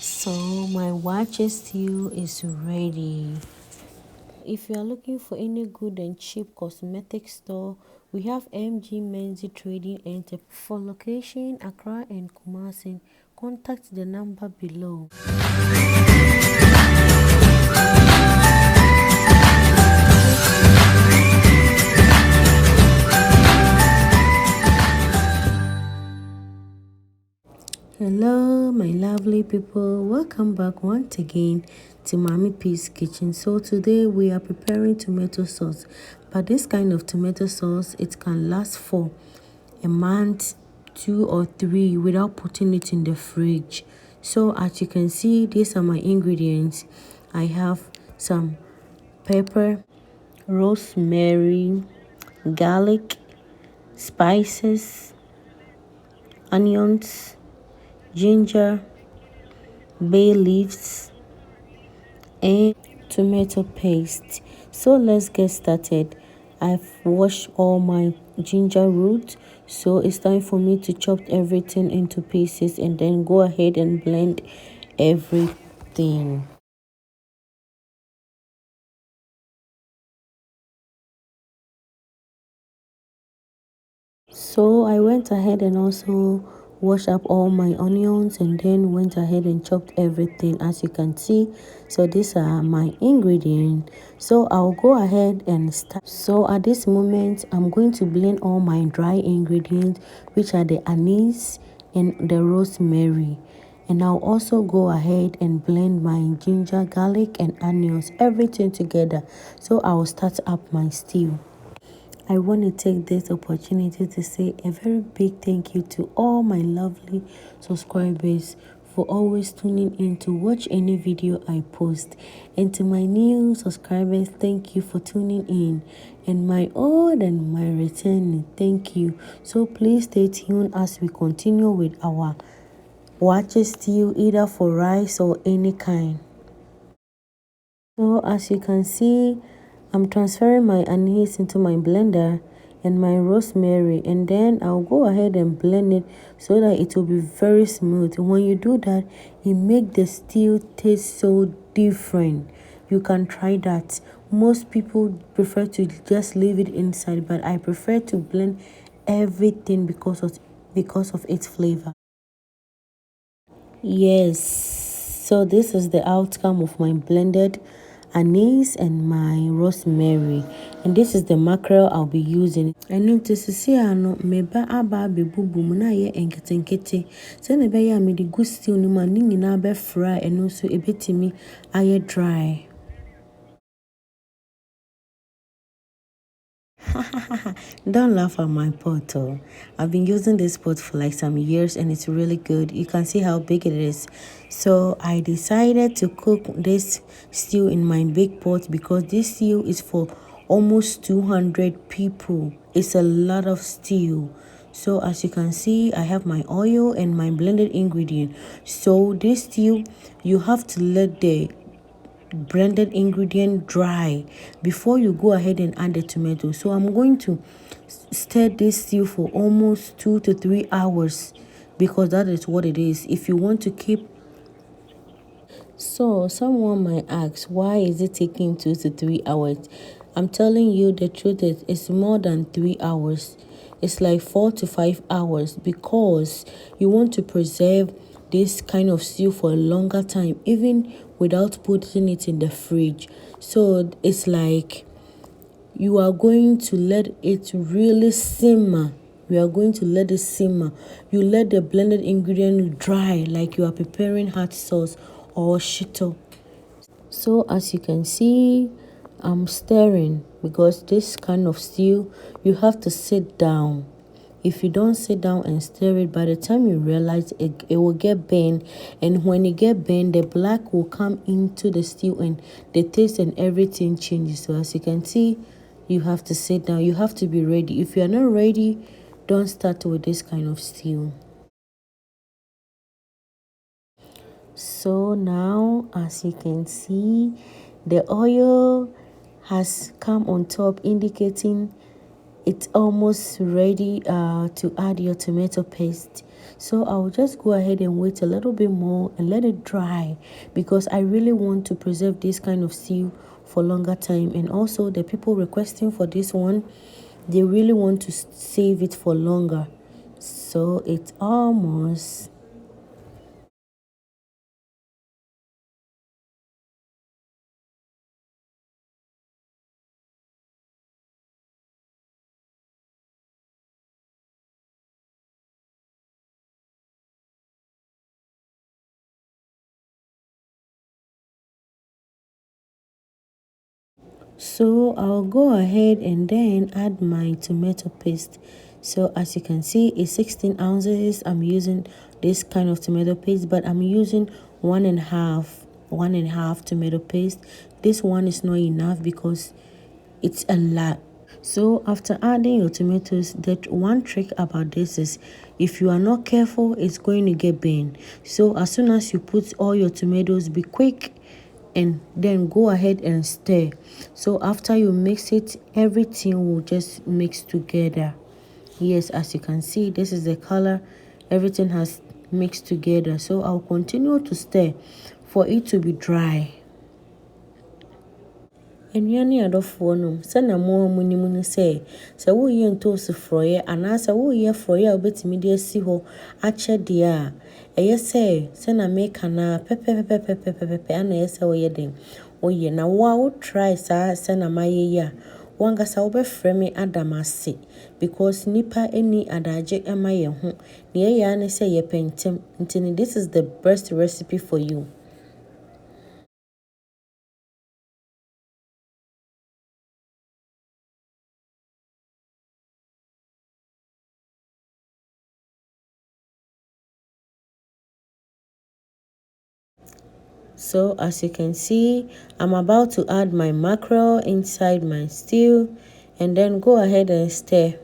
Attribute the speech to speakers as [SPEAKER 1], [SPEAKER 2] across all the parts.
[SPEAKER 1] So my Waakye stew is ready. If you are looking for any good and cheap cosmetic store, we have MG Men's Trading Enterprise. For location, Accra and Kumasi, contact the number below. Hello, my lovely people. Welcome back once again to Mommy P's Kitchen. So today we are preparing tomato sauce. But this kind of tomato sauce, it can last for a month, 2 or 3 without putting it in the fridge. So as you can see, these are my ingredients. I have some pepper, rosemary, garlic, spices, onions, ginger, bay leaves, and tomato paste. So let's get started. I've washed all my ginger root, so it's time for me to chop everything into pieces and then go ahead and blend everything. So I went ahead and also washed up all my onions and then went ahead and chopped everything as you can see. So these are my ingredients. So I'll go ahead and start. So at this moment, I'm going to blend all my dry ingredients, which are the anise and the rosemary. And I'll also go ahead and blend my ginger, garlic and onions, everything together. So I'll start up my stew. I want to take this opportunity to say a very big thank you to all my lovely subscribers for always tuning in to watch any video I post. And to my new subscribers, thank you for tuning in. And my old and my returning, thank you. So please stay tuned as we continue with our Waakye stew, either for rice or any kind. So as you can see, I'm transferring my anise into my blender and my rosemary, and then I'll go ahead and blend it so that it will be very smooth. When you do that, it makes the stew taste so different. You can try that. Most people prefer to just leave it inside, but I prefer to blend everything because of its flavor. Yes, so this is the outcome of my blended anise and my rosemary, and this is the mackerel I'll be using. And notice see ano meba aba be bubu mu na ye enketenkete se na be ya me de gu stew no ma ni nyina be fry eno so ebetimi aye dry. Don't laugh at my pot. Oh. I've been using this pot for like some years and it's really good. You can see how big it is. So I decided to cook this stew in my big pot because this stew is for almost 200 people. It's a lot of stew. So as you can see, I have my oil and my blended ingredient. So this stew, you have to let the blended ingredient dry before you go ahead and add the tomato. So I'm going to stir this stew for almost 2 to 3 hours because that is what it is. If you want to keep, so someone might ask, why is it taking 2 to 3 hours? I'm telling you the truth is it's more than 3 hours. It's like 4 to 5 hours because you want to preserve this kind of stew for a longer time, even without putting it in the fridge. So it's like you are going to let it really simmer. We are going to let it simmer. You let the blended ingredient dry like you are preparing hot sauce or shito. So as you can see, I'm stirring because this kind of stew, you have to sit down. If you don't sit down and stir it, by the time you realize it will get burned. And when it get burned, the black will come into the stew and the taste and everything changes. So as you can see, you have to sit down. You have to be ready. If you are not ready, don't start with this kind of stew. So now, as you can see, the oil has come on top, indicating it's almost ready to add your tomato paste. So I'll just go ahead and wait a little bit more and let it dry, because I really want to preserve this kind of stew for longer time. And also the people requesting for this one, they really want to save it for longer. So it's almost. So I'll go ahead and then add my tomato paste. So as you can see, it's 16 ounces. I'm using this kind of tomato paste, but I'm using one and a half tomato paste. This one is not enough because it's a lot. So after adding your tomatoes, that one trick about this is if you are not careful, it's going to get burned. So as soon as you put all your tomatoes, be quick and then go ahead and stir. So after you mix it, everything will just mix together. Yes, as you can see, this is the color. Everything has mixed together. So I'll continue to stir for it to be dry. Nnuane adɔfoɔ nom sɛna mo a monim ne sɛ woyɛ ntoosi frɔeɛ anaasɛ woyɛ frɔeɛ a wobɛtumi de asi hɔ akyɛ deɛ a ɛyɛ sɛna meka na pɛpɛpɛpɛpɛpɛpɛ ana ɛyɛ sɛ woyɛ den woyɛ na wo a wo try saa sɛna mayɛ yi a wankasa wobɛfrɛ me ada m ase, because nipa ani adagye ma yɛn ho na yɛyɛ a ne sɛ yɛpɛ ntɛm nti this is the best recipe for you. So as you can see, I'm about to add my mackerel inside my stew and then go ahead and stir.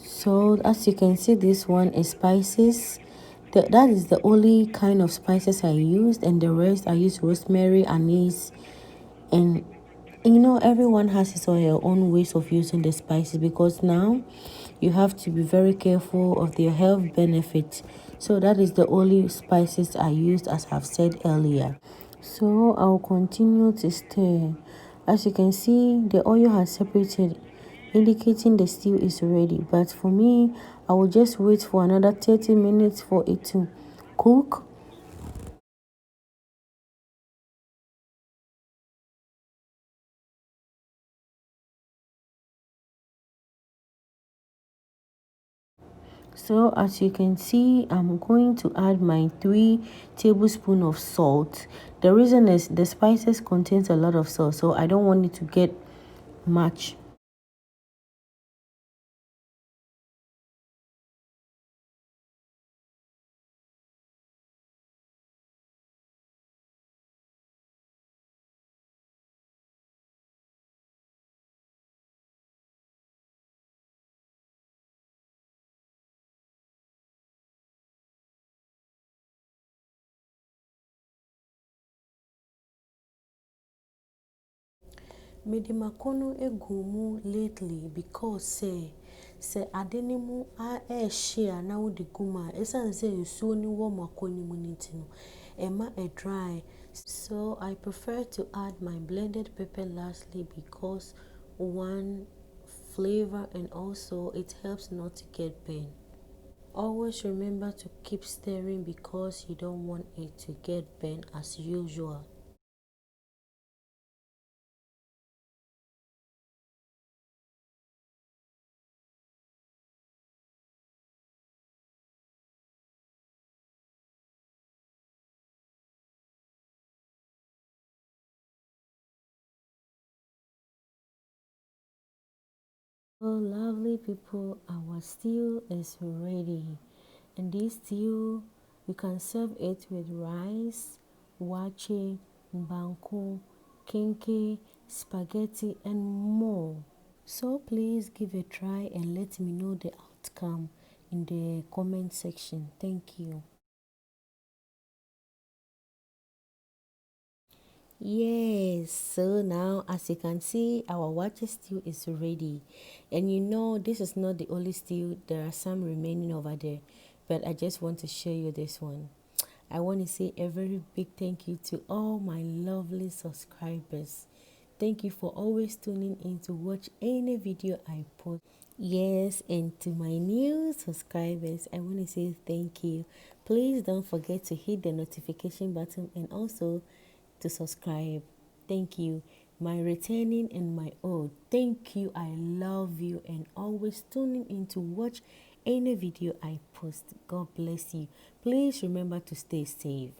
[SPEAKER 1] So as you can see, this one is spices. That is the only kind of spices I used, and the rest I use rosemary, anise, and everyone has his or her own ways of using the spices, because now you have to be very careful of their health benefits. So that is the only spices I used, as I've said earlier. So I'll continue to stir. As you can see, the oil has separated, indicating the stew is ready. But for me, I will just wait for another 30 minutes for it to cook. So as you can see, I'm going to add my 3 tablespoons of salt. The reason is the spices contains a lot of salt, so I don't want it to get much. Mede makono egu mu lately because say ade ne mu a share na wo de gum a esan say nsuo ni wo makono mu nitino ema a dry. So I prefer to add my blended pepper lastly, because one, flavor, and also it helps not to get burnt. Always remember to keep stirring because you don't want it to get burnt as usual. Oh, lovely people, our stew is ready. And this stew, you can serve it with rice, waakye, banku, kenke, spaghetti, and more. So please give a try and let me know the outcome in the comment section. Thank you. Yes, so now as you can see, our waakye stew is ready. And you know, this is not the only stew, there are some remaining over there, but I just want to show you this one. I want to say a very big thank you to all my lovely subscribers. Thank you for always tuning in to watch any video I post. Yes, and to my new subscribers, I want to say thank you. Please don't forget to hit the notification button and also to subscribe. Thank you. My returning and my old, thank you. I love you and always tuning in to watch any video I post. God bless you. Please remember to stay safe.